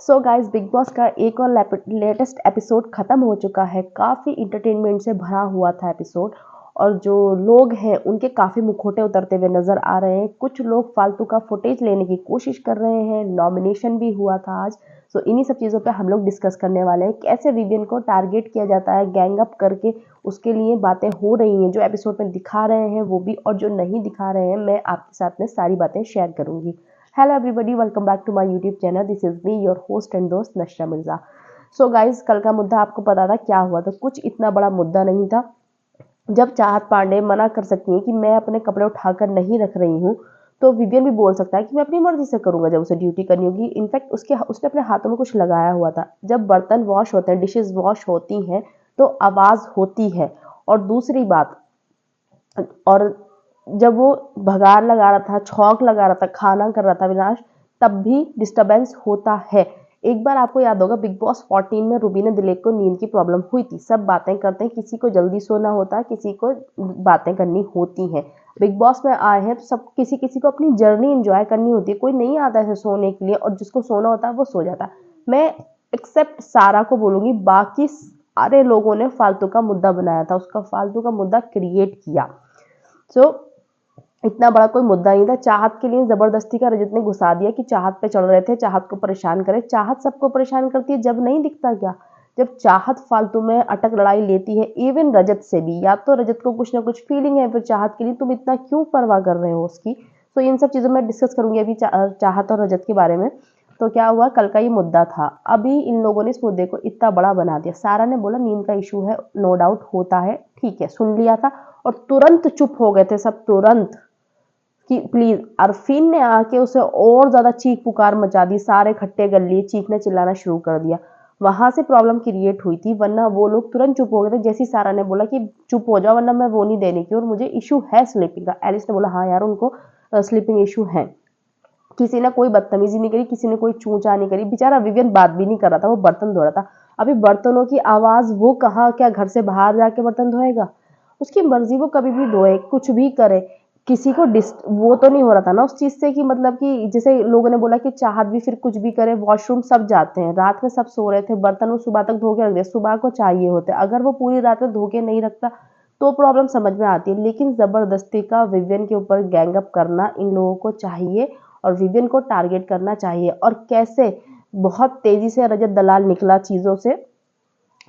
So guys, big boss का एक और लेटेस्ट एपिसोड खत्म हो चुका है। काफ़ी इंटरटेनमेंट से भरा हुआ था एपिसोड। और जो लोग हैं उनके काफ़ी मुखौटे उतरते हुए नज़र आ रहे हैं। कुछ लोग फालतू का फुटेज लेने की कोशिश कर रहे हैं। नॉमिनेशन भी हुआ था आज। सो इन्हीं सब चीज़ों पे हम लोग डिस्कस करने वाले हैं। कैसे विवियन को टारगेट किया जाता है गैंग अप करके, उसके लिए बातें हो रही हैं। जो एपिसोड में दिखा रहे हैं वो भी, और जो नहीं दिखा रहे हैं मैं आपके साथ में सारी बातें शेयर करूंगी। Hello everybody, welcome back to my YouTube channel. This is me your host and दोस्त नशरा मिर्जा। सो गाइज, कल का मुद्दा आपको पता था क्या हुआ था। कुछ इतना बड़ा मुद्दा नहीं था। जब चाहत पांडे मना कर सकती है कि मैं अपने कपड़े उठाकर नहीं रख रही हूँ, तो विवियन भी बोल सकता है कि मैं अपनी मर्जी से करूंगा जब उसे ड्यूटी करनी होगी। इनफैक्ट उसने अपने हाथों में कुछ लगाया हुआ था। जब बर्तन वॉश होते हैं, डिशेज वॉश होती हैं, तो आवाज होती है। और दूसरी बात, और जब वो भगार लगा रहा था, छौंक लगा रहा था, खाना कर रहा था अविनाश, तब भी डिस्टरबेंस होता है। एक बार आपको याद होगा बिग बॉस 14 में रूबीना दिलेक को नींद की प्रॉब्लम हुई थी। सब बातें करते हैं, किसी को जल्दी सोना होता है, किसी को बातें करनी होती हैं। बिग बॉस में आए हैं तो सब किसी किसी को अपनी जर्नी एंजॉय करनी होती है। कोई नहीं आता है सोने के लिए, और जिसको सोना होता है वो सो जाता है। मैं एक्सेप्ट सारा को बोलूंगी, बाकी सारे लोगों ने फालतू का मुद्दा बनाया था, उसका फालतू का मुद्दा क्रिएट किया। सो इतना बड़ा कोई मुद्दा नहीं था। चाहत के लिए जबरदस्ती का रजत ने घुसा दिया कि चाहत पे चढ़ रहे थे, चाहत को परेशान करे। चाहत सबको परेशान करती है जब नहीं दिखता क्या? जब चाहत फालतू में अटक लड़ाई लेती है इवन रजत से भी, या तो रजत को कुछ ना कुछ फीलिंग है फिर चाहत के लिए, तुम इतना क्यों परवाह कर रहे हो उसकी? तो इन सब चीजों में डिस्कस करूंगी अभी चाहत और रजत के बारे में। तो क्या हुआ, कल का ये मुद्दा था। अभी इन लोगों ने इस मुद्दे को इतना बड़ा बना दिया। सारा ने बोला नींद का इशू है, नो डाउट होता है, ठीक है, सुन लिया था। और तुरंत चुप हो गए थे सब, तुरंत, कि प्लीज। अरफीन ने आके उसे और ज्यादा चीख पुकार मचा दी, सारे खट्टे कर लिए, चीखने चिल्लाना शुरू कर दिया। वहां से प्रॉब्लम क्रिएट हुई थी, वरना वो लोग तुरंत चुप हो गए थे। जैसी सारा ने बोला कि चुप हो जाओ वरना मैं वो नहीं देने की, और मुझे इशू है स्लीपिंग का। एलिस ने बोला हाँ यार, उनको स्लीपिंग इशू है। किसी ने कोई बदतमीजी नहीं करी, किसी ने कोई चूचा नहीं करी। बेचारा विवियन बात भी नहीं कर रहा था, वो बर्तन धो रहा था। अभी बर्तनों की आवाज वो कहा, क्या घर से बाहर जाके बर्तन धोएगा? उसकी मर्जी, वो कभी भी धोए, कुछ भी करे। किसी को वो तो नहीं हो रहा था ना उस चीज से, कि मतलब कि जैसे लोगों ने बोला कि चाहत भी फिर कुछ भी करे, वॉशरूम सब जाते हैं, रात में सब सो रहे थे, बर्तन वो सुबह तक धो के रख दिया, सुबह को चाहिए होते। अगर वो पूरी रात में धो के नहीं रखता तो प्रॉब्लम समझ में आती है। लेकिन जबरदस्ती का विवियन के ऊपर गैंगअप करना इन लोगों को चाहिए, और विवियन को टारगेट करना चाहिए। और कैसे बहुत तेजी से रजत दलाल निकला चीजों से,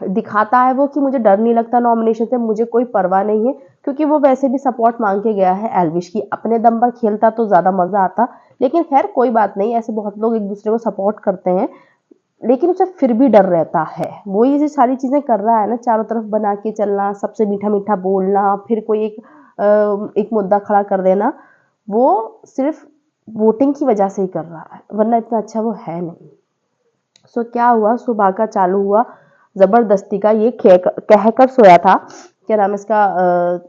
दिखाता है वो कि मुझे डर नहीं लगता नॉमिनेशन से, मुझे कोई परवाह नहीं है। क्योंकि वो वैसे भी सपोर्ट मांग के गया है एल्विश की। अपने दम पर खेलता तो ज्यादा मजा आता। लेकिन खैर कोई बात नहीं, ऐसे बहुत लोग एक दूसरे को सपोर्ट करते हैं। लेकिन उसे फिर भी डर रहता है। वो ये सारी चीजें कर रहा है ना, चारों तरफ बना के चलना, सबसे मीठा मीठा बोलना, फिर कोई एक मुद्दा खड़ा कर देना, वो सिर्फ वोटिंग की वजह से ही कर रहा है, वरना इतना अच्छा वो है नहीं। सो क्या हुआ, सुबह का चालू हुआ जबरदस्ती का। ये कहकर सोया था, क्या नाम इसका,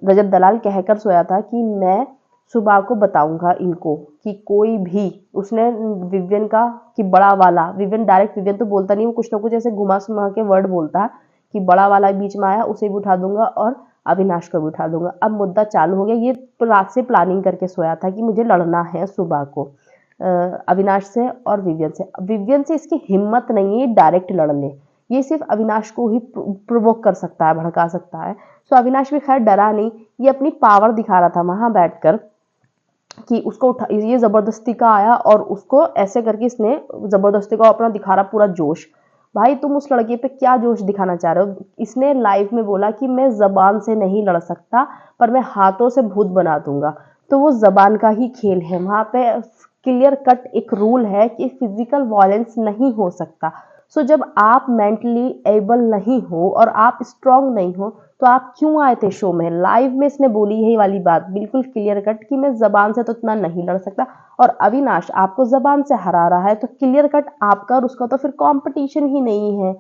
रजत दलाल कहकर सोया था कि मैं सुबह को बताऊंगा इनको कि कोई भी, उसने विवियन का, कि बड़ा वाला, विवियन डायरेक्ट विवियन तो बोलता नहीं, वो कुछ ना कुछ ऐसे घुमा सुमा के वर्ड बोलता है कि बड़ा वाला बीच में आया उसे भी उठा दूंगा और अविनाश को भी उठा दूंगा। अब मुद्दा चालू हो गया। ये रात से प्लानिंग करके सोया था कि मुझे लड़ना है सुबह को अविनाश से और विवियन से। विवियन से इसकी हिम्मत नहीं है डायरेक्ट लड़ ले। ये सिर्फ अविनाश को ही प्रोवोक कर सकता है, भड़का सकता है। सो अविनाश भी खैर डरा नहीं, ये अपनी पावर दिखा रहा था वहां बैठकर, कि उसको उठा, ये जबरदस्ती का आया और उसको ऐसे करके इसने जबरदस्ती का अपना दिखा रहा पूरा जोश। भाई तुम उस लड़के पे क्या जोश दिखाना चाह रहे हो? इसने लाइव में बोला कि मैं जबान से नहीं लड़ सकता, पर मैं हाथों से भूत बना दूंगा। तो वो जबान का ही खेल है। वहां पे क्लियर कट एक रूल है कि फिजिकल वायलेंस नहीं हो सकता। सो जब आप मेंटली एबल नहीं हो और आप स्ट्रांग नहीं हो, तो आप क्यों आए थे शो में? लाइव में इसने बोली है वाली बात बिल्कुल क्लियर कट, कि मैं जबान से तो इतना नहीं लड़ सकता। और अविनाश आपको जबान से हरा रहा है, तो क्लियर कट आपका और उसका तो फिर कंपटीशन ही नहीं है।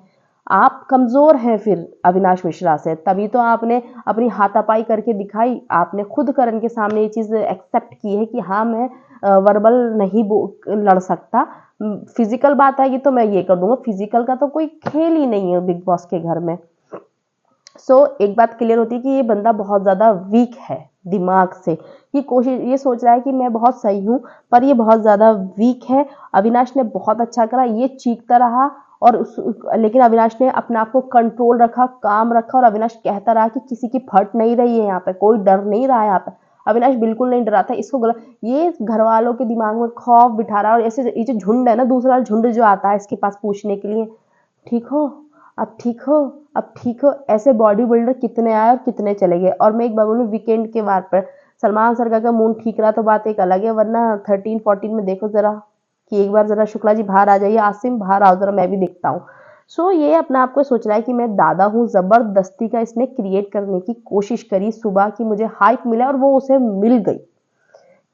आप कमजोर हैं फिर अविनाश मिश्रा से, तभी तो आपने अपनी हाथापाई करके दिखाई। आपने खुद करण के सामने ये चीज एक्सेप्ट की है कि हाँ मैं वर्बल नहीं लड़ सकता, फिजिकल बात आएगी तो मैं ये कर दूंगा। फिजिकल का तो कोई खेल ही नहीं है बिग बॉस के घर में। एक बात क्लियर होती है कि ये बंदा बहुत ज़्यादा वीक है दिमाग से। ये सोच रहा है कि मैं बहुत सही हूँ, पर ये बहुत ज़्यादा वीक है। अविनाश ने बहुत अच्छा करा, ये चीखता रहा और लेकिन अविनाश ने अपने आप को कंट्रोल रखा, काम रखा और अविनाश कहता रहा कि किसी की फट नहीं रही है यहाँ पे, कोई डर नहीं रहा है यहाँ पे। अविनाश बिल्कुल नहीं डरा था। इसको गलत, ये घर वालों के दिमाग में खौफ बिठा रहा है। और ऐसे ये जो झुंड है ना, दूसरा झुंड जो आता है इसके पास पूछने के लिए, ठीक हो, अब ठीक हो, अब ठीक हो, ऐसे बॉडी बिल्डर कितने आए और कितने चले गए। और मैं एक बार बोलूँ, वीकेंड के वार पर सलमान सर का अगर मूड ठीक रहा तो बात एक अलग है, वरना 13-14 में देखो जरा कि एक बार जरा शुक्ला जी बाहर आ जाइए, आसिम बाहर आओ जरा, मैं भी देखता हूँ। ये अपने आप को सोच रहा है कि मैं दादा हूँ। जबरदस्ती का इसने क्रिएट करने की कोशिश करी सुबह की, मुझे हाइप मिला और वो उसे मिल गई।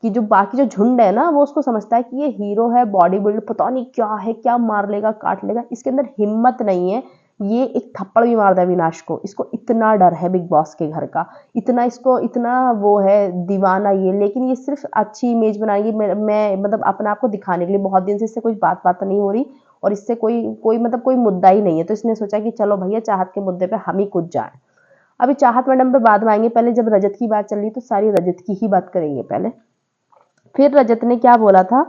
कि जो बाकी जो झुंड है ना, वो उसको समझता है कि ये हीरो है, बॉडी बिल्ड, पता नहीं क्या है, क्या मार लेगा, काट लेगा। इसके अंदर हिम्मत नहीं है। ये एक थप्पड़ भी मार दे अविनाश को, इसको इतना डर है बिग बॉस के घर का, इतना इसको, इतना वो है दीवाना ये। लेकिन ये सिर्फ अच्छी इमेज बनाएगी, मैं मतलब अपने आप को दिखाने के लिए। बहुत दिन से इससे कुछ बात नहीं हो रही और इससे कोई कोई मतलब कोई मुद्दा ही नहीं है, तो इसने सोचा कि चलो भैया चाहत के मुद्दे पे हम ही कूद जाए। अभी चाहत मैडम पे बाद में आएंगे, पहले जब रजत की बात चल रही तो सारी रजत की ही बात करेंगे पहले। फिर रजत ने क्या बोला था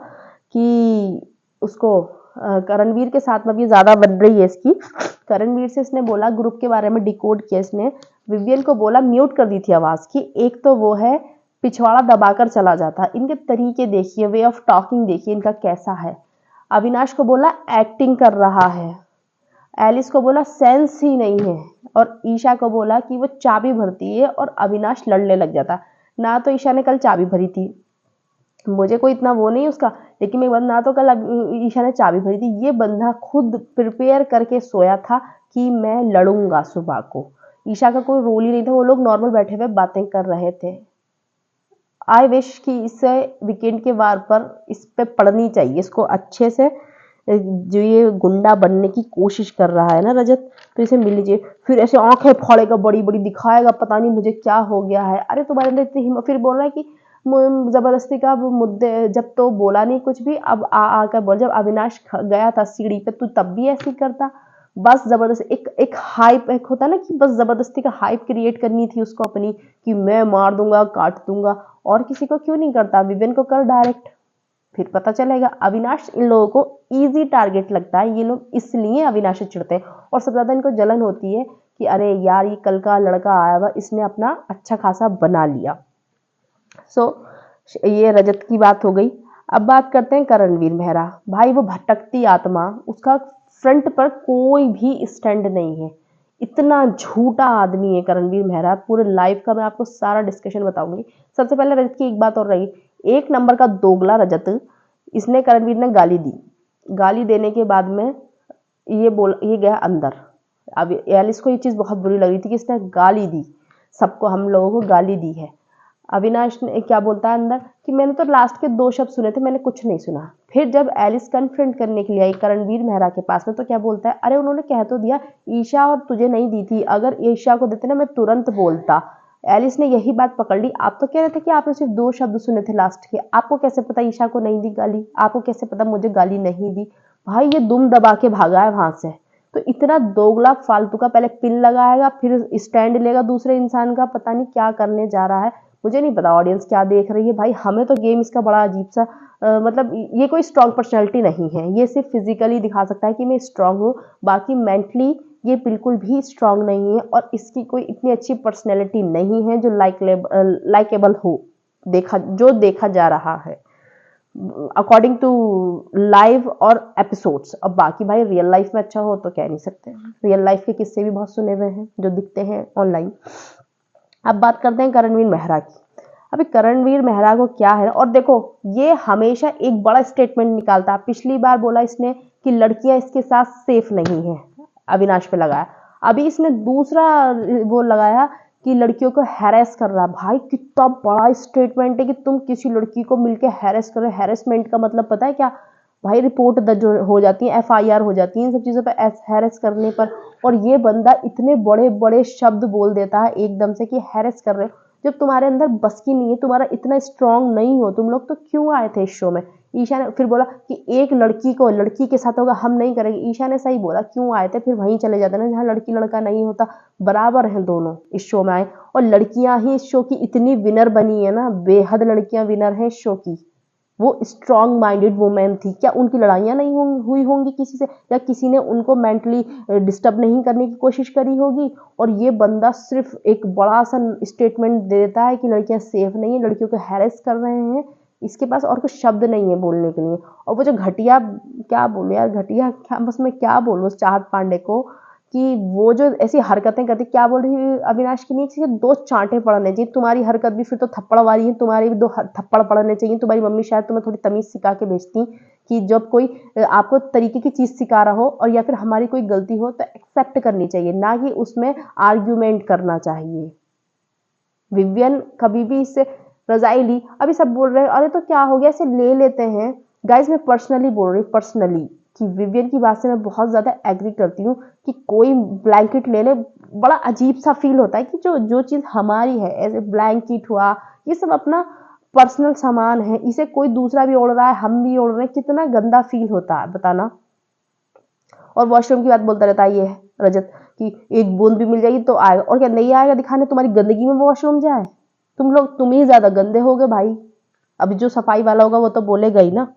कि उसको करणवीर के साथ में भी ज्यादा बन रही है इसकी। करणवीर से इसने बोला, ग्रुप के बारे में डिकोड किया इसने। विवियन को बोला, म्यूट कर दी थी आवाज की। एक तो वो है पिछवाड़ा दबाकर चला जाता, इनके तरीके देखिए, वे ऑफ टॉकिंग देखिए इनका कैसा है। अविनाश को बोला एक्टिंग कर रहा है। एलिस को बोला सेंस ही नहीं है। और ईशा को बोला कि वो चाबी भरती है और अविनाश लड़ने लग जाता। ना तो ईशा ने कल चाबी भरी थी, मुझे कोई इतना वो नहीं उसका, लेकिन मैं ना तो कल ईशा ने चाबी भरी थी। ये बंदा खुद प्रिपेयर करके सोया था कि मैं लड़ूंगा सुबह को। ईशा का कोई रोल ही नहीं था, वो लोग नॉर्मल बैठे हुए बातें कर रहे थे। आई विश कि इसे वीकेंड के वार पर इस पे पढ़नी चाहिए इसको अच्छे से। जो ये गुंडा बनने की कोशिश कर रहा है ना रजत, तो इसे मिलनी चाहिए। फिर ऐसे आंखें फाड़ेगा, बड़ी बड़ी दिखाएगा, पता नहीं मुझे क्या हो गया है। अरे तुम्हारे अंदर इतनी हिम्मत, फिर बोल रहा है कि जबरदस्ती का मुद्दे, जब तो बोला नहीं कुछ भी, अब आकर बोल, जब अविनाश गया था सीढ़ी पे तू तब भी ऐसे ही करता। बस जबरदस्ती एक एक हाइप, एक होता ना कि बस जबरदस्ती का हाइप क्रिएट करनी थी उसको अपनी, कि मैं मार दूंगा, काट दूंगा। और किसी को क्यों नहीं करता, विवेन को कर डायरेक्ट, फिर पता चलेगा। अविनाश इन लोगों को इजी टारगेट लगता है, ये लोग इसलिए अविनाश से चिढ़ते हैं। और सबसे ज्यादा इनको जलन होती है कि अरे यार ये कल का लड़का आया हुआ, इसने अपना अच्छा खासा बना लिया। ये रजत की बात हो गई। अब बात करते हैं करणवीर मेहरा। भाई वो भटकती आत्मा, उसका फ्रंट पर कोई भी स्टैंड नहीं है। इतना झूठा आदमी है करणवीर मेहरा। पूरे लाइफ का मैं आपको सारा डिस्कशन बताऊंगी। सबसे पहले रजत की एक बात और रही, एक नंबर का दोगला रजत। इसने करणवीर ने गाली दी, गाली देने के बाद में ये गया अंदर। अब एलिस को ये चीज बहुत बुरी लग रही थी कि इसने गाली दी, सबको, हम लोगों को गाली दी है। अविनाश ने क्या बोलता है अंदर कि मैंने तो लास्ट के 2 शब्द सुने थे, मैंने कुछ नहीं सुना। फिर जब एलिस कन्फ्रंट करने के लिए आई करणवीर मेहरा के पास में, तो क्या बोलता है, अरे उन्होंने कह तो दिया ईशा और तुझे नहीं दी थी, अगर ईशा को देते ना मैं तुरंत बोलता। एलिस ने यही बात पकड़ ली, आप तो कह रहे थे कि आपने सिर्फ 2 शब्द सुने थे लास्ट के, आपको कैसे पता ईशा को नहीं दी गाली, आपको कैसे पता मुझे गाली नहीं दी। भाई ये दुम दबा के भागा है वहां से। तो इतना दोगला फालतू का, पहले पिन लगाएगा फिर स्टैंड लेगा दूसरे इंसान का, पता नहीं क्या करने जा रहा है। मुझे नहीं पता ऑडियंस क्या देख रही है भाई, हमें तो गेम इसका बड़ा अजीब सा मतलब ये कोई स्ट्रॉन्ग पर्सनैलिटी नहीं है, ये सिर्फ फिजिकली दिखा सकता है कि मैं स्ट्रांग हूँ, बाकी मेंटली ये बिल्कुल भी स्ट्रांग नहीं है। और इसकी कोई इतनी अच्छी पर्सनैलिटी नहीं है जो लाइकेबल हो, देखा जा रहा है अकॉर्डिंग टू लाइव और एपिसोड्स। अब बाकी भाई रियल लाइफ में अच्छा हो तो कह नहीं सकते, रियल लाइफ के किस्से भी बहुत सुने हुए हैं जो दिखते हैं ऑनलाइन। अब बात करते हैं करणवीर मेहरा की। अभी करणवीर मेहरा को क्या है, और देखो ये हमेशा एक बड़ा स्टेटमेंट निकालता है। पिछली बार बोला इसने कि लड़कियां इसके साथ सेफ नहीं है, अविनाश पे लगाया। अभी इसने दूसरा वो लगाया कि लड़कियों को हैरेस कर रहा है। भाई कितना बड़ा स्टेटमेंट है कि तुम किसी लड़की को मिलके हैरेस कर रहे हो। हैरेसमेंट का मतलब पता है क्या भाई, रिपोर्ट दर्ज हो जाती है, एफआईआर हो जाती है इन सब चीजों पर, हैरेस करने पर। और ये बंदा इतने बड़े बड़े शब्द बोल देता है एकदम से कि हैरेस कर रहे हो, जब तुम्हारे अंदर बस की नहीं है, तुम्हारा इतना स्ट्रांग नहीं हो तुम लोग, तो क्यों आए थे इस शो में। ईशा ने फिर बोला कि एक लड़की को लड़की के साथ होगा, हम नहीं करेंगे। ईशा ने सही बोला, क्यों आए थे, फिर वहीं चले जाते ना जहाँ लड़की लड़का नहीं होता। बराबर है दोनों इस शो में आए, और लड़कियां ही इस शो की इतनी विनर बनी है ना, बेहद लड़कियां विनर हैं इस शो की। वो स्ट्रॉन्ग माइंडेड वुमेन थी। क्या उनकी लड़ाइयाँ नहीं हुई होंगी किसी से, या किसी ने उनको मेंटली डिस्टर्ब नहीं करने की कोशिश करी होगी? और ये बंदा सिर्फ एक बड़ा सा स्टेटमेंट दे देता है कि लड़कियां सेफ नहीं है, लड़कियों को हैरेस कर रहे हैं। इसके पास और कुछ शब्द नहीं है बोलने के लिए। और वो जो घटिया, क्या बोलूं यार, घटिया क्या, बस मैं क्या बोलूं उस चाहत पांडे को, कि वो जो ऐसी हरकतें करती, क्या बोल रही है अविनाश की, नहीं किसी दो चांटे पड़ने चाहिए। तुम्हारी हरकत भी फिर तो थप्पड़ वाली है, तुम्हारी भी दो थप्पड़ पड़ने चाहिए। तुम्हारी मम्मी शायद तुम्हें थोड़ी तमीज सिखा के भेजती कि जब कोई आपको तरीके की चीज सिखा रहा हो और या फिर हमारी कोई गलती हो तो एक्सेप्ट करनी चाहिए, ना कि उसमें आर्ग्यूमेंट करना चाहिए। विवियन कभी भी इससे रजाई ली, अभी सब बोल रहे हैं अरे तो क्या हो गया, ऐसे ले लेते हैं। गाइज मैं पर्सनली बोल रही हूँ, पर्सनली, कि विवियन की बात से मैं बहुत ज्यादा एग्री करती हूँ कि कोई ब्लैंकेट ले ले, बड़ा अजीब सा फील होता है कि जो जो चीज हमारी है, ऐसे ब्लैंकेट हुआ, ये सब अपना पर्सनल सामान है, इसे कोई दूसरा भी ओढ़ रहा है, हम भी ओढ़ रहे हैं, कितना गंदा फील होता है बताना। और वॉशरूम की बात बोलता रहता है ये रजत, कि एक बूंद भी मिल जाएगी तो आएगा, और क्या नहीं आएगा दिखाने, तुम्हारी गंदगी में वॉशरूम जाए? तुम ही ज्यादा गंदे हो गए भाई। अभी जो सफाई वाला होगा वो तो बोलेगा ही ना।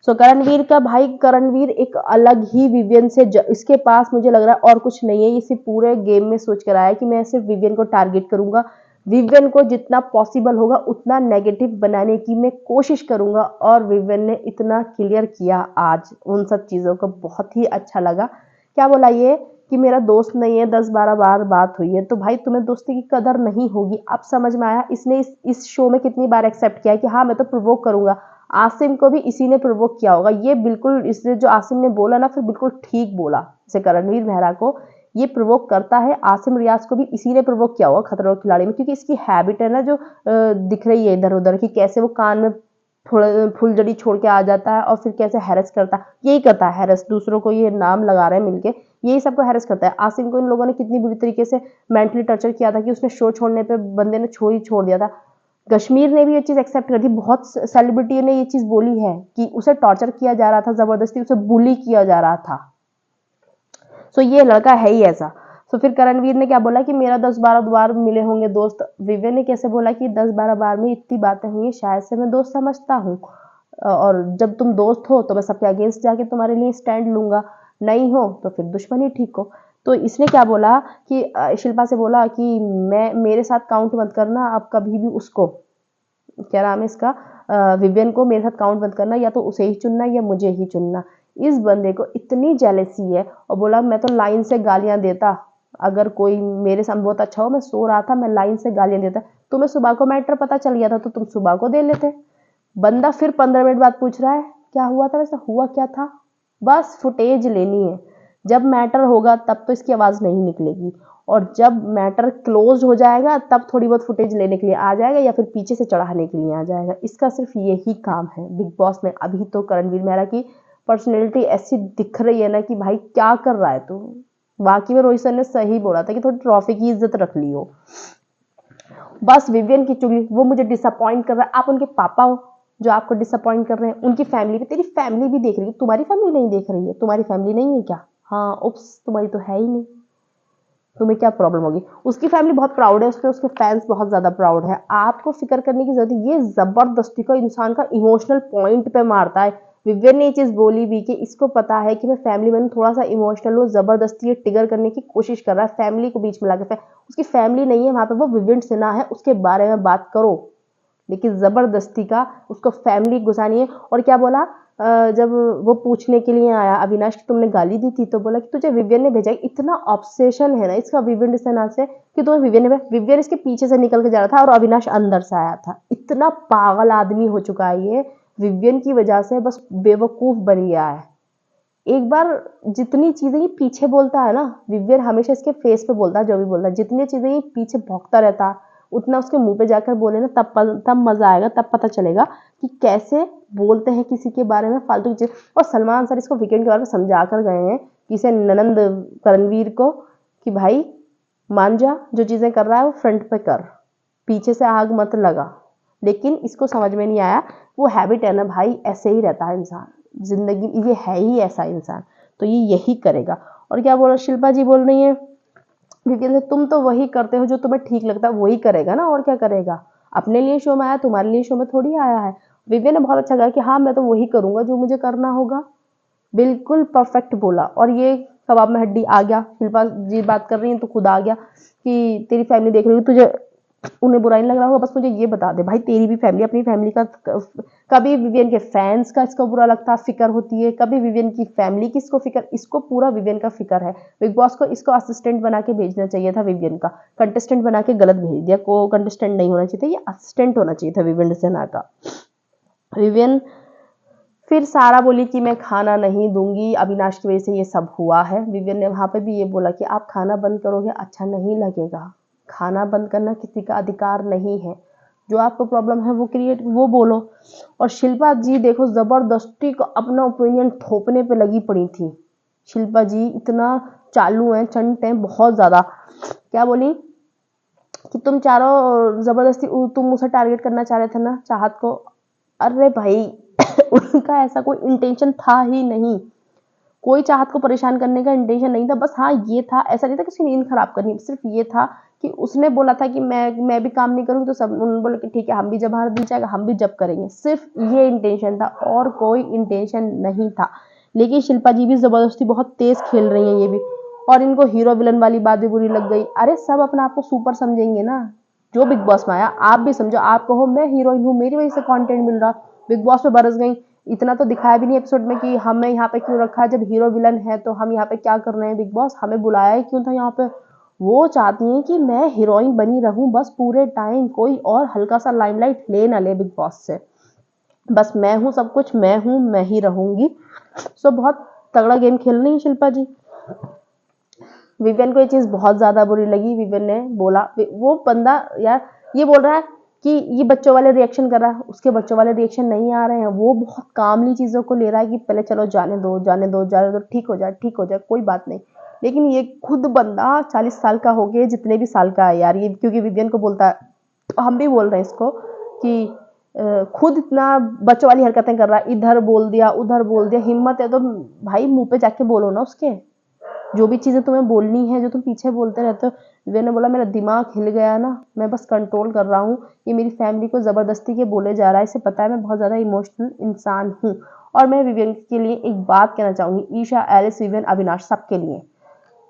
सो करणवीर का भाई, करणवीर एक अलग ही विवियन से इसके पास मुझे लग रहा है और कुछ नहीं है। इसे पूरे गेम में सोच कर आया है कि मैं सिर्फ विवियन को टारगेट करूंगा, विवियन को जितना पॉसिबल होगा उतना नेगेटिव बनाने की मैं कोशिश करूंगा, और विवियन ने इतना क्लियर किया आज उन सब चीजों को, बहुत ही अच्छा लगा। क्या बोला ये कि मेरा दोस्त नहीं है, 10-12 बार बात हुई है, तो भाई तुम्हें दोस्ती की कदर नहीं होगी। अब समझ में आया इसने इस शो में कितनी बार एक्सेप्ट किया है कि हाँ मैं तो प्रोवोक करूंगा। आसिम को भी इसी ने प्रोवोक किया होगा। ये बिल्कुल, इसने जो आसिम ने बोला ना, फिर बिल्कुल ठीक बोला। जैसे करणवीर मेहरा को ये प्रोवोक करता है, आसिम रियाज को भी इसी ने प्रोवोक किया होगा खतरों के खिलाड़ी में, क्योंकि इसकी हैबिट है ना जो दिख रही है इधर उधर की, कैसे वो कान में फुलझड़ी छोड़ के आ जाता है और फिर कैसे हैरेस करता है। यही करता है हैरेस, दूसरों को ये नाम लगा रहे हैं मिलके, यही सबको हैरेस करता है। आसिम को इन लोगों ने कितनी बुरी तरीके से मेंटली टर्चर किया था कि उसने शो छोड़ने पे बंदे ने छोड़ दिया था। कश्मीर ने भी ये चीज एक्सेप्ट कर दी, बहुत सेलिब्रिटी ने ये चीज बोली है कि उसे टॉर्चर किया जा रहा था, जबरदस्ती उसे बुली किया जा रहा था। सो ये लड़का है ही ऐसा। सो फिर करणवीर ने क्या बोला कि मेरा 10-12 बार मिले होंगे दोस्त। विवेक ने कैसे बोला कि 10-12 बार में इतनी बातें हुई है, शायद से मैं दोस्त समझता हूँ, और जब तुम दोस्त हो तो मैं सबके अगेंस्ट जाके तुम्हारे लिए स्टैंड लूंगा, नहीं हो तो फिर दुश्मनी ठीक हो। तो इसने क्या बोला कि शिल्पा से बोला कि मैं, मेरे साथ काउंट मत करना अब कभी भी उसको, क्या नाम है इसका, विवियन को मेरे साथ काउंट मत करना, या तो उसे ही चुनना या मुझे ही चुनना। इस बंदे को इतनी जेलेसी है, और बोला मैं तो लाइन से गालियां देता, अगर कोई मेरे साथ बहुत अच्छा हो, मैं सो रहा था, मैं लाइन से गालियां देता, तुम्हें सुबह को मैटर पता चल गया था तो तुम सुबह को दे लेते। बंदा फिर 15 मिनट बाद पूछ रहा है क्या हुआ था, वैसे हुआ क्या था। बस फुटेज लेनी है, जब मैटर होगा तब तो इसकी आवाज नहीं निकलेगी, और जब मैटर क्लोज हो जाएगा तब थोड़ी बहुत फुटेज लेने के लिए आ जाएगा, या फिर पीछे से चढ़ाने के लिए आ जाएगा। इसका सिर्फ यही काम है बिग बॉस में। अभी तो करणवीर मेहरा की पर्सनैलिटी ऐसी दिख रही है ना कि भाई क्या कर रहा है तू। बाकी में रोहित सर ने सही बोला था कि थोड़ी ट्रॉफी की इज्जत रख लियो। बस विवियन की चुगली, वो मुझे डिसअपॉइंट कर रहा है। आप उनके पापा हो जो आपको डिसअपॉइंट कर रहे हैं। उनकी फैमिली भी, तेरी फैमिली भी देख रही है, तुम्हारी फैमिली नहीं देख रही है? तुम्हारी फैमिली नहीं है क्या? हाँ उप्स, तुम्हारी तो है ही नहीं, तुम्हें क्या प्रॉब्लम होगी। उसकी फैमिली बहुत प्राउड है उस पर, उसके फैंस बहुत ज्यादा प्राउड है। आपको फिक्र करने की जरूरत है। ये जबरदस्ती को इंसान का इमोशनल पॉइंट पे मारता है। विवियन ने ये चीज बोली भी कि इसको पता है कि मैं फैमिली में थोड़ा सा इमोशनल हूँ, जबरदस्ती ये ट्रिगर करने की कोशिश कर रहा है, फैमिली को बीच में लाकर। उसकी फैमिली नहीं है वहां पे, वो विवियन सिन्हा है, उसके बारे में बात करो, लेकिन जबरदस्ती का उसको फैमिली घुसानी है। और क्या बोला, जब वो पूछने के लिए आया अविनाश की तुमने गाली दी थी, तो बोला कि तुझे विवियन ने भेजा। इतना ऑब्सेशन है ना इसका विवियन सिन्हा से कि तुम्हें विवियन ने, विवियन इसके पीछे से निकल के जा रहा था और अविनाश अंदर से आया था। इतना पागल आदमी हो चुका है ये, विवियन की वजह से बस बेवकूफ बन गया है। एक बार जितनी चीजें ये पीछे बोलता है ना, विवियन हमेशा इसके फेस पे बोलता है, जो भी बोलता है, जितनी चीजें ये पीछे भौंकता रहता है, उतना उसके मुंह पे जाकर बोले ना, तब मजा आएगा, तब पता चलेगा कि कैसे बोलते हैं किसी के बारे में फालतू की चीज। और सलमान सर इसको वीकेंड के बारे में समझा कर गए हैं कि इसे ननंद करणवीर को कि भाई मान जा, जो चीजें कर रहा है वो फ्रंट पे कर, पीछे से आग मत लगा। लेकिन इसको समझ में नहीं आया, वो हैबिट है ना भाई, ऐसे ही रहता है इंसान जिंदगी, ये है ही ऐसा इंसान, तो ये यही करेगा। और क्या बोल रहा शिल्पा जी बोल रही है विपिन से, तुम तो वही करते हो जो तुम्हें ठीक लगता है, वही करेगा ना, और क्या करेगा, अपने लिए शो में आया, तुम्हारे लिए शो में थोड़ी आया है। विपिन ने बहुत अच्छा कहा कि हाँ मैं तो वही करूंगा जो मुझे करना होगा, बिल्कुल परफेक्ट बोला। और ये कबाब में हड्डी आ गया, शिल्पा जी बात कर रही है तो खुद आ गया कि तेरी फैमिली देख रही है, तुझे उन्हें बुरा नहीं लग रहा होगा, बस मुझे ये बता दे भाई, तेरी भी फैमिली, अपनी फैमिली का कभी विवियन के फैंस का इसको बुरा लगता है, फिक्र होती है, कभी विवियन की फैमिली की इसको फिक्र, इसको पूरा विवियन का फिक्र है। बिग बॉस को इसको असिस्टेंट बना के भेजना चाहिए था विवियन का, कंटेस्टेंट बना के गलत भेज दिया, को कंटेस्टेंट नहीं होना चाहिए था, ये असिस्टेंट होना चाहिए था विवियन सेना का। विवियन फिर सारा बोली कि मैं खाना नहीं दूंगी, अविनाश की वजह से ये सब हुआ है। विवियन ने वहां पे भी ये बोला कि आप खाना बंद करोगे अच्छा नहीं लगेगा, खाना बंद करना किसी का अधिकार नहीं है, जो आपको प्रॉब्लम है वो बोलो। और शिल्पा जी देखो जबरदस्ती को अपना ओपिनियन थोपने पे लगी पड़ी थी, शिल्पा जी इतना चालू हैं, चंट हैं बहुत ज्यादा। क्या बोली कि तुम चारों जबरदस्ती तुम उसे टारगेट करना चाह रहे थे ना चाहत को, अरे भाई उनका ऐसा कोई इंटेंशन था ही नहीं, कोई चाहत को परेशान करने का इंटेंशन नहीं था, बस हाँ ये था, ऐसा नहीं था कि उसकी नींद खराब करनी, सिर्फ ये था कि उसने बोला था कि मैं भी काम नहीं करूँगी, तो सब उन्होंने बोला कि ठीक है हम भी जब हमारा दिल चाहेगा हम भी जब करेंगे, सिर्फ ये इंटेंशन था और कोई इंटेंशन नहीं था। लेकिन शिल्पा जी भी जबरदस्ती बहुत तेज खेल रही हैं ये भी, और इनको हीरो विलन वाली बात भी बुरी लग गई। अरे सब अपने आप को सुपर समझेंगे ना, जो बिग बॉस में आया आप भी समझो, आप कहो मैं हीरोइन हूँ मेरी वजह से कंटेंट मिल रहा, बिग बॉस में बरस गई, इतना तो दिखाया भी नहीं एपिसोड में कि हमें यहाँ पे क्यों रखा है, जब हीरो विलन है तो हम यहाँ पे क्या कर रहे हैं, बिग बॉस हमें बुलाया ही क्यों था यहाँ पे। वो चाहती हैं कि मैं हीरोइन बनी रहूं बस पूरे टाइम, कोई और हल्का सा लाइमलाइट ले ना ले बिग बॉस से, बस मैं हूँ सब कुछ, मैं हूँ मैं ही रहूंगी। सो बहुत तगड़ा गेम खेल रही है शिल्पा जी। विवियन को ये चीज बहुत ज्यादा बुरी लगी, विवियन ने बोला, वो बंदा यार ये बोल रहा है कि ये बच्चों वाले रिएक्शन कर रहा है, उसके बच्चों वाले रिएक्शन नहीं आ रहे हैं, वो बहुत कामली चीजों को ले रहा है कि पहले चलो जाने दो जाने दो जाने दो, ठीक हो जाए ठीक हो जाए कोई बात नहीं। लेकिन ये खुद बंदा 40 साल का हो गया, जितने भी साल का है यार ये, क्योंकि विवियन को बोलता है, हम भी बोल रहे हैं इसको कि खुद इतना बच्चों वाली हरकतें कर रहा है, इधर बोल दिया उधर बोल दिया, हिम्मत है तो भाई मुंह पे जाके बोलो ना उसके, जो भी चीजें तुम्हें बोलनी है जो तुम पीछे बोलते रहते हो। विवेक ने बोला मेरा दिमाग हिल गया ना, मैं बस कंट्रोल कर रहा हूँ, ये मेरी फैमिली को जबरदस्ती के बोले जा रहा है, इसे पता है मैं बहुत ज्यादा इमोशनल इंसान हूँ। और मैं विवेक के लिए एक बात कहना चाहूंगी, ईशा एलिस विवेक अविनाश सबके लिए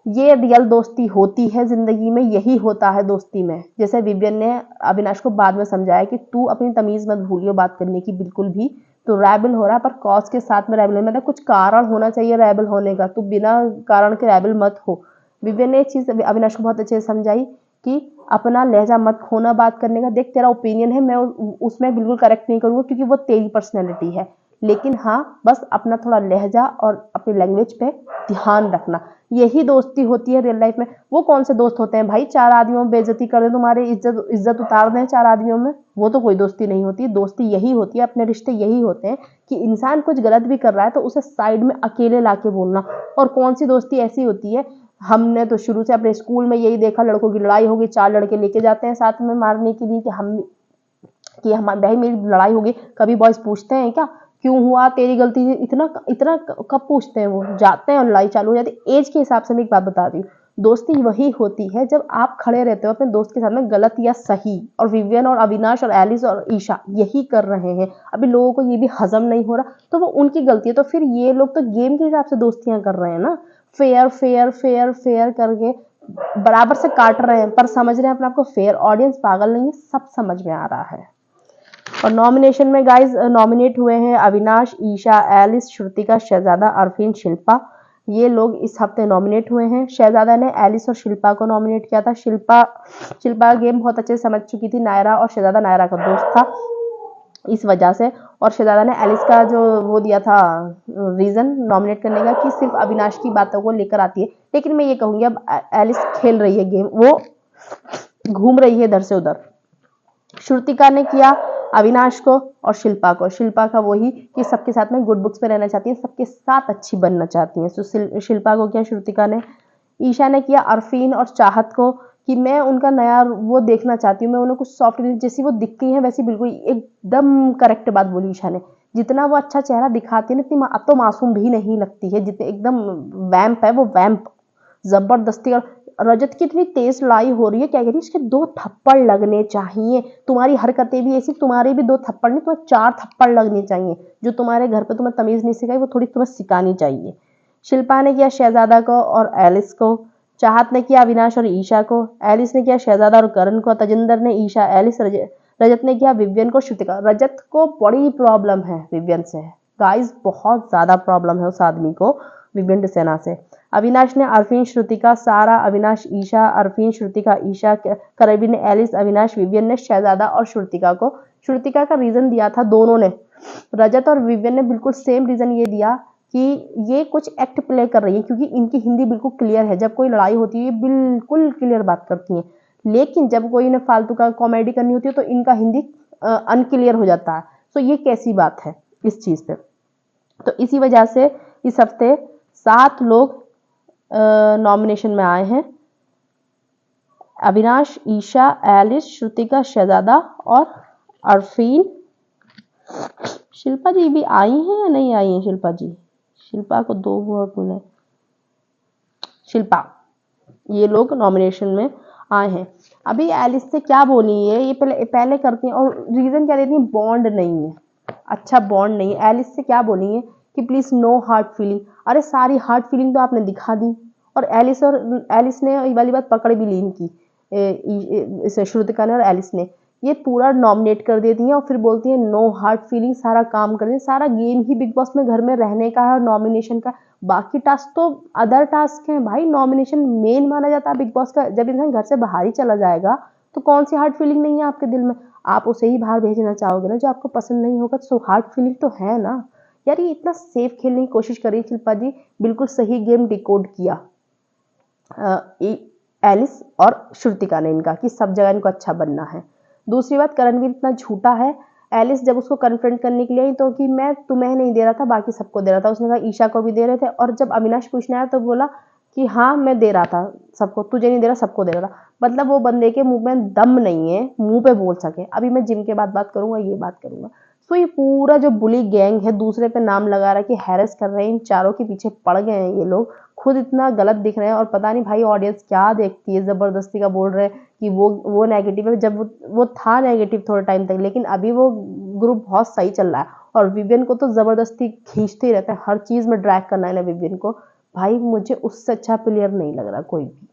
ये रियल दोस्ती होती है, जिंदगी में यही होता है दोस्ती में। जैसे विवियन ने अविनाश को बाद में समझाया कि तू अपनी तमीज मत भूलियो बात करने की बिल्कुल भी, तो रैबल हो रहा है पर कॉज के साथ में रैबल है, मतलब कुछ कारण होना चाहिए रैबल होने का, तू बिना कारण के रैबल मत हो। विवियन ने ये चीज अविनाश को बहुत अच्छे से समझाई कि अपना लहजा मत खोना बात करने का, देख तेरा ओपिनियन है मैं उसमें बिल्कुल करेक्ट नहीं करूंगा क्योंकि वो तेरी पर्सनैलिटी है, लेकिन हाँ बस अपना थोड़ा लहजा और अपनी लैंग्वेज पे ध्यान रखना, यही दोस्ती होती है रियल लाइफ में। वो कौन से दोस्त होते हैं भाई, चार आदमियों में बेइज्जती कर दे, तुम्हारी इज्जत इज्जत उतार दें चार आदमियों में, वो तो कोई दोस्ती नहीं होती। दोस्ती यही होती है, अपने रिश्ते यही होते हैं कि इंसान कुछ गलत भी कर रहा है तो उसे साइड में अकेले लाके बोलना। और कौन सी दोस्ती ऐसी होती है, हमने तो शुरू से अपने स्कूल में यही देखा, लड़कों की लड़ाई होगी चार लड़के लेके जाते हैं साथ में मारने के लिए कि हम भाई मेरी लड़ाई होगी, कभी बॉयज पूछते हैं क्या क्यों हुआ तेरी गलती थी, इतना इतना कब पूछते हैं, वो जाते हैं और लड़ाई चालू हो जाती है। एज के हिसाब से मैं एक बात बता दी हूँ, दोस्ती वही होती है जब आप खड़े रहते हो अपने दोस्त के साथ में गलत या सही, और विवियन और अविनाश और एलिस और ईशा यही कर रहे हैं। अभी लोगों को ये भी हजम नहीं हो रहा तो वो उनकी गलती है, तो फिर ये लोग तो गेम के हिसाब से दोस्तियां कर रहे हैं ना, फेयर फेयर फेयर फेयर करके बराबर से काट रहे हैं, पर समझ रहे हैं अपने आप को फेयर। ऑडियंस पागल नहीं है, सब समझ में आ रहा है। और नॉमिनेशन में गाइस नॉमिनेट हुए हैं अविनाश, ईशा, एलिस, श्रुतिका, शहजादा, अरफीन, शिल्पा, ये लोग इस हफ्ते नॉमिनेट हुए हैं। शहजादा ने एलिस और शिल्पा को नॉमिनेट किया था। शिल्पा गेम बहुत अच्छे से समझ चुकी थी, नायरा और शहजादा नायरा का दोस्त था इस वजह से, और शहजादा ने एलिस का जो वो दिया था रीजन नॉमिनेट करने का कि सिर्फ अविनाश की बातों को लेकर आती है। लेकिन मैं ये कहूंगी अब एलिस खेल रही है गेम, वो घूम रही है इधर से उधर। श्रुतिका ने किया अविनाश को और शिल्पा को, शिल्पा का वही कि सबके साथ में गुड बुक्स में रहना चाहती है, सबके साथ अच्छी बनना चाहती है, तो शिल्पा को किया श्रुतिका ने। ईशा ने किया अरफीन और चाहत को कि मैं उनका नया वो देखना चाहती हूँ, मैं उन्हें कुछ सॉफ्ट जैसी वो दिखती हैं वैसी बिल्कुल एकदम करेक्ट बात बोली ईशा ने। जितना वो अच्छा चेहरा दिखाती है ना, इतनी अब तो मासूम भी नहीं लगती है, जितने एकदम वैम्प है वो, वैम्प जबरदस्ती। और रजत की इतनी तेज लड़ाई हो रही है, क्या कह रही है, इसके 2 थप्पड़ लगने चाहिए, तुम्हारी हरकतें भी ऐसी, तुम्हारे भी 2 थप्पड़ नहीं, तुम्हें 4 थप्पड़ लगने चाहिए, जो तुम्हारे घर पे तुम्हें तमीज नहीं सिखाई वो थोड़ी तुम्हें सिखानी चाहिए। शिल्पा ने किया शहजादा को और एलिस को, चाहत ने किया अविनाश और ईशा को, एलिस ने किया शहजादा और करण को, तजिंदर ने ईशा, एलिस, रजत ने किया विवियन को, श्रुतिका। रजत को बड़ी प्रॉब्लम है विवियन से, गाइस बहुत ज्यादा प्रॉब्लम है उस आदमी को विवियन सेना से। अविनाश ने अरफीन, श्रुतिका, सारा, अविनाश, ईशा, अरफीन, श्रुतिका, ईशा, करबी ने एलिस, अविनाश, विवियन ने शहजादा और श्रुतिका को। श्रुतिका का रीजन दिया था दोनों ने, रजत और विवियन ने बिल्कुल सेम रीजन ये दिया कि ये कुछ एक्ट प्ले कर रही है, क्योंकि इनकी हिंदी बिल्कुल क्लियर है, जब कोई लड़ाई होती है बिल्कुल क्लियर बात करती हैं, लेकिन जब कोई इन्हें फालतू का कॉमेडी करनी होती है तो इनका हिंदी अनक्लियर हो जाता है। तो ये कैसी बात है इस चीज पे। तो इसी वजह से इस हफ्ते 7 लोग नॉमिनेशन में आए हैं, अविनाश, ईशा, एलिस, श्रुतिका, शहजादा और अरफीन। शिल्पा जी भी आई हैं या नहीं आई हैं? शिल्पा जी, शिल्पा को 2 वोट मिले, शिल्पा, ये लोग नॉमिनेशन में आए हैं। अभी एलिस से क्या बोली है, ये पहले करती हैं और रीजन क्या देती है, बॉन्ड नहीं है, अच्छा बॉन्ड नहीं है। एलिस से क्या बोली है कि प्लीज नो हार्ट फीलिंग, अरे सारी हार्ट फीलिंग तो आपने दिखा दी। और एलिस ने ये वाली बात पकड़ भी ली इनकी, श्रुतिका ने और एलिस ने, ये पूरा नॉमिनेट कर देती हैं और फिर बोलती हैं नो हार्ट फीलिंग, सारा काम कर दी, सारा गेम ही बिग बॉस में घर में रहने का है और नॉमिनेशन का, बाकी टास्क तो अदर टास्क हैं भाई, नॉमिनेशन मेन माना जाता है बिग बॉस का। जब इंसान घर से बाहर ही चला जाएगा तो कौन सी हार्ट फीलिंग नहीं है आपके दिल में, आप उसे ही बाहर भेजना चाहोगे ना जो आपको पसंद नहीं होगा, तो हार्ट फीलिंग तो है ना यार। ये इतना सेफ खेलने की कोशिश करी शिल्पा जी, बिल्कुल सही गेम डिकोड किया एलिस और श्रुतिका ने इनका, कि सब जगह इनको अच्छा बनना है। दूसरी बात, करणवीर इतना झूठा है, एलिस जब उसको कन्फ्रंट करने के लिए आई तो कि मैं तुम्हें नहीं दे रहा था बाकी सबको दे रहा था, उसने कहा ईशा को भी दे रहे थे, और जब अविनाश पूछने आया तो बोला कि हाँ मैं दे रहा था सबको, तुझे नहीं दे रहा सबको दे रहा था। मतलब वो बंदे के मुंह में दम नहीं है मुंह पे बोल सके। अभी मैं जिम के बाद बात करूंगा, ये बात करूंगा। सो ये पूरा जो बुली गैंग है, दूसरे पे नाम लगा रहा है कि हैरेस कर रहे हैं, इन चारों के पीछे पड़ गए हैं ये लोग, खुद इतना गलत दिख रहे हैं और पता नहीं भाई ऑडियंस क्या देखती है, जबरदस्ती का बोल रहे हैं कि वो नेगेटिव है, जब वो था नेगेटिव थोड़े टाइम तक, लेकिन अभी वो ग्रुप बहुत सही चल रहा है। और विवियन को तो जबरदस्ती खींचते ही रहते हैं, हर चीज में ड्रैग करना है ना विवियन को। भाई मुझे उससे अच्छा प्लेयर नहीं लग रहा कोई भी,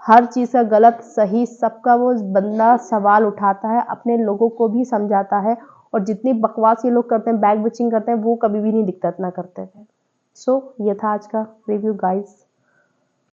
हर चीज का गलत सही सबका वो बंदा सवाल उठाता है, अपने लोगों को भी समझाता है, और जितनी बकवास ये लोग करते हैं, बैक बिचिंग करते हैं, वो कभी भी नहीं दिखता इतना करते थे। सो ये था आज का रिव्यू गाइस।